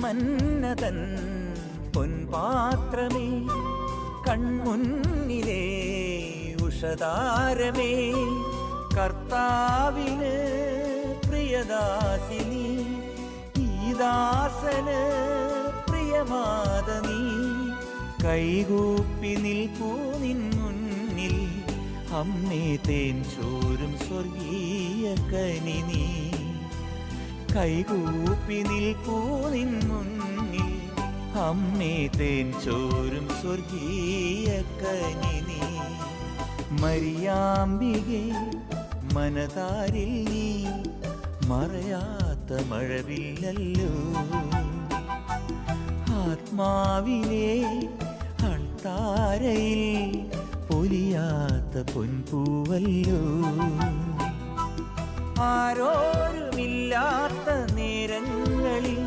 മന്നതൻ പൊൻപാത്രമേ, കൺമുന്നിലേ ഉഷതാരമേ, കർത്താവിന് പ്രിയദാസിനി, ഈ ദാസന് പ്രിയമാത നീ. കൈകൂപ്പി നിൽപ്പൂ നിൻ മുന്നിൽ, അമ്മേ തേൻ ചോരും സ്വർഗീയ കനി നീ. കൈകൂപ്പി നിൽപ്പൂ നിൻ മുന്നിൽ, അമ്മേ തേൻ ചോരും സ്വർഗീയ കനി നീ. മരിയാമ്പികേ മനതാരിൽ നീ മറയാത്ത മഴവില്ലല്ലോ, ആത്മാവിലെ അൾത്താരയിൽ പൊലിയാത്ത പൊൻപൂവല്ലോ. ആരോരുമില്ലാത്ത നേരങ്ങളിൽ